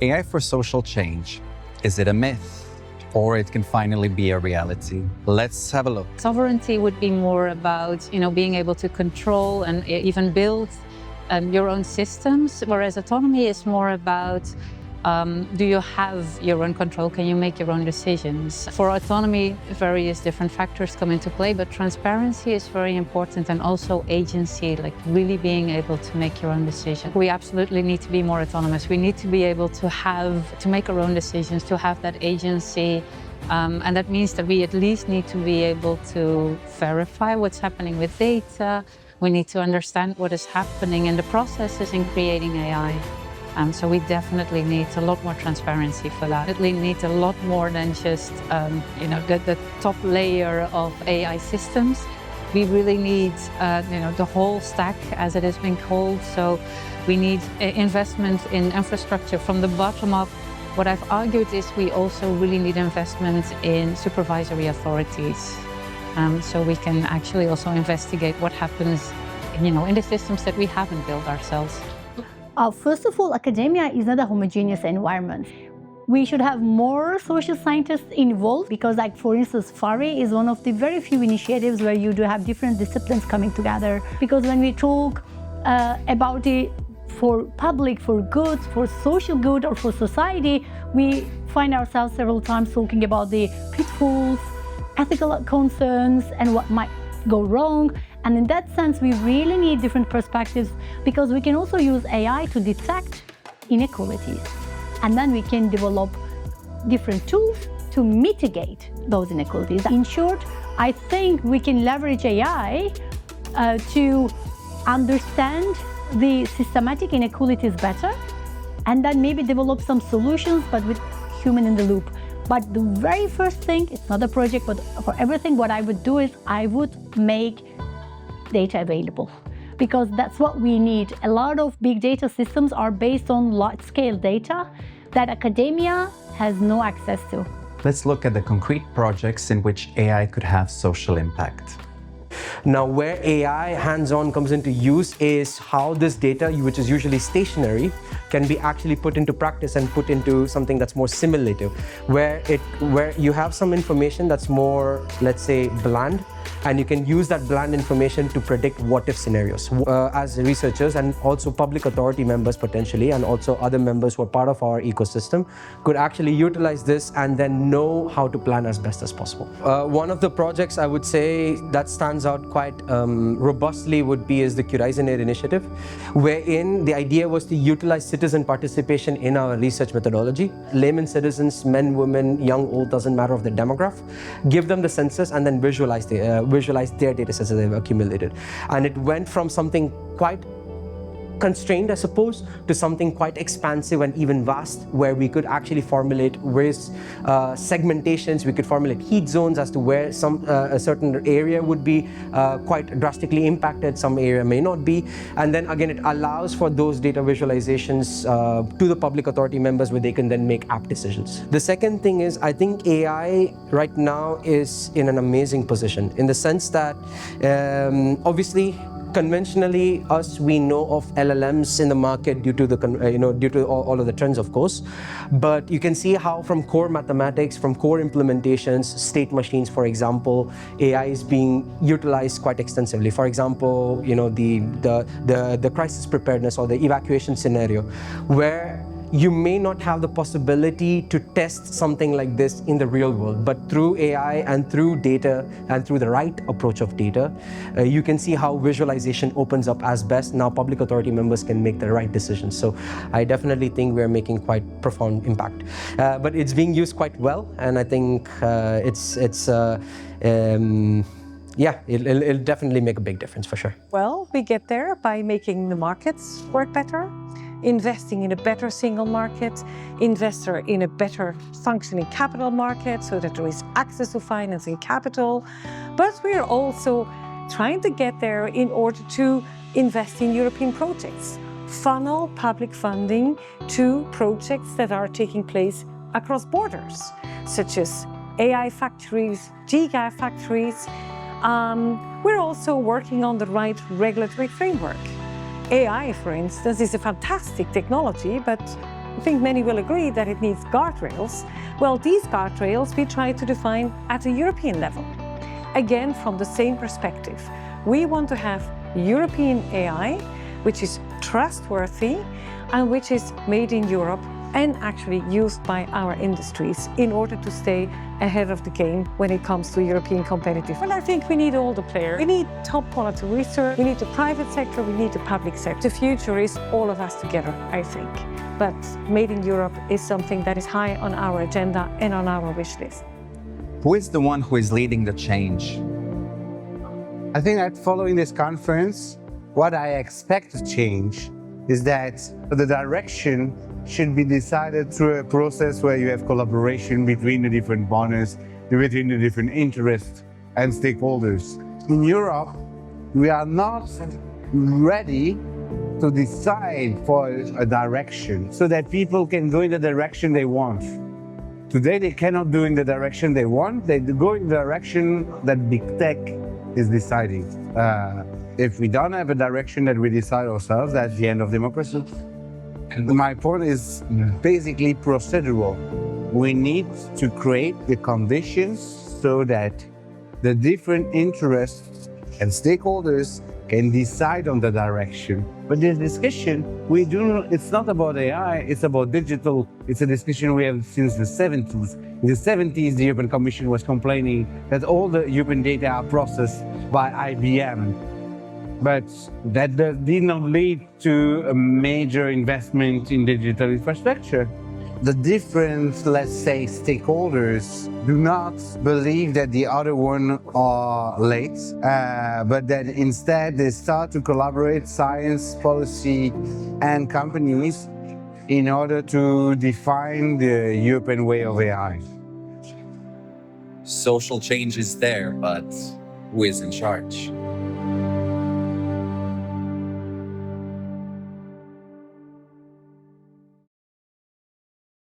AI for social change, is it a myth? Or it can finally be a reality? Let's have a look. Sovereignty would be more about, being able to control and even build your own systems, whereas autonomy is more about, do you have your own control? Can you make your own decisions? For autonomy, various different factors come into play, but transparency is very important, and also agency, like really being able to make your own decision. We absolutely need to be more autonomous. We need to be able to make our own decisions, to have that agency. And that means that we at least need to be able to verify what's happening with data. We need to understand what is happening in the processes in creating AI. So we definitely need a lot more transparency for that. It needs a lot more than just the top layer of AI systems. We really need the whole stack, as it has been called. So we need investment in infrastructure from the bottom up. What I've argued is we also really need investment in supervisory authorities. So we can actually also investigate what happens in the systems that we haven't built ourselves. First of all, academia is not a homogeneous environment. We should have more social scientists involved because, like, for instance, FARI is one of the very few initiatives where you do have different disciplines coming together. Because when we talk about it for public, for good, for social good, or for society, we find ourselves several times talking about the pitfalls, ethical concerns, and what might go wrong. And in that sense, we really need different perspectives, because we can also use AI to detect inequalities. And then we can develop different tools to mitigate those inequalities. In short, I think we can leverage AI to understand the systematic inequalities better, and then maybe develop some solutions, but with human in the loop. But the very first thing, it's not a project, but for everything, what I would do is I would make data available, because that's what we need. A lot of big data systems are based on large-scale data that academia has no access to. Let's look at the concrete projects in which AI could have social impact. Now, where AI hands-on comes into use is how this data, which is usually stationary, can be actually put into practice and put into something that's more simulative, where you have some information that's more, let's say, bland, and you can use that bland information to predict what-if scenarios. As researchers and also public authority members potentially, and also other members who are part of our ecosystem, could actually utilize this and then know how to plan as best as possible. One of the projects I would say that stands out quite robustly is the Horizon initiative, wherein the idea was to utilize citizen participation in our research methodology. Layman citizens, men, women, young, old, doesn't matter of the demographic, give them the census and then visualize their data sets that they've accumulated. And it went from something quite constrained, I suppose, to something quite expansive and even vast, where we could actually formulate various segmentations. We could formulate heat zones as to where a certain area would be quite drastically impacted, some area may not be. And then again, it allows for those data visualizations to the public authority members, where they can then make apt decisions. The second thing is, I think AI right now is in an amazing position, in the sense that obviously, conventionally, we know of LLMs in the market due to all of the trends, of course. But you can see how from core mathematics, from core implementations, state machines, for example, AI is being utilized quite extensively. For example, the crisis preparedness or the evacuation scenario, where you may not have the possibility to test something like this in the real world, but through AI and through data and through the right approach of data, you can see how visualization opens up as best. Now public authority members can make the right decisions. So I definitely think we're making quite profound impact. But it's being used quite well, and I think it'll definitely make a big difference for sure. Well, we get there by making the markets work better, investing in a better single market, investor in a better functioning capital market so that there is access to financing capital. But we are also trying to get there in order to invest in European projects, funnel public funding to projects that are taking place across borders, such as AI factories, giga factories. We're also working on the right regulatory framework. AI, for instance, is a fantastic technology, but I think many will agree that it needs guardrails. Well, these guardrails we try to define at a European level. Again, from the same perspective. We want to have European AI, which is trustworthy and which is made in Europe and actually used by our industries in order to stay ahead of the game when it comes to European competitiveness. Well, I think we need all the players. We need top quality research, we need the private sector, we need the public sector. The future is all of us together, I think. But Made in Europe is something that is high on our agenda and on our wish list. Who is the one who is leading the change? I think that following this conference, what I expect to change is that the direction should be decided through a process where you have collaboration between the different partners, between the different interests and stakeholders. In Europe, we are not ready to decide for a direction so that people can go in the direction they want. Today, they cannot do in the direction they want. They go in the direction that big tech is deciding. If we don't have a direction that we decide ourselves, that's the end of democracy. My point is basically procedural. We need to create the conditions so that the different interests and stakeholders can decide on the direction. But the discussion it's not about AI, it's about digital. It's a discussion we have since the 70s. In the 70s, the European Commission was complaining that all the European data are processed by IBM. But that did not lead to a major investment in digital infrastructure. The different, let's say, stakeholders do not believe that the other one are late, but that instead they start to collaborate, science, policy, and companies in order to define the European way of AI. Social change is there, but who is in charge?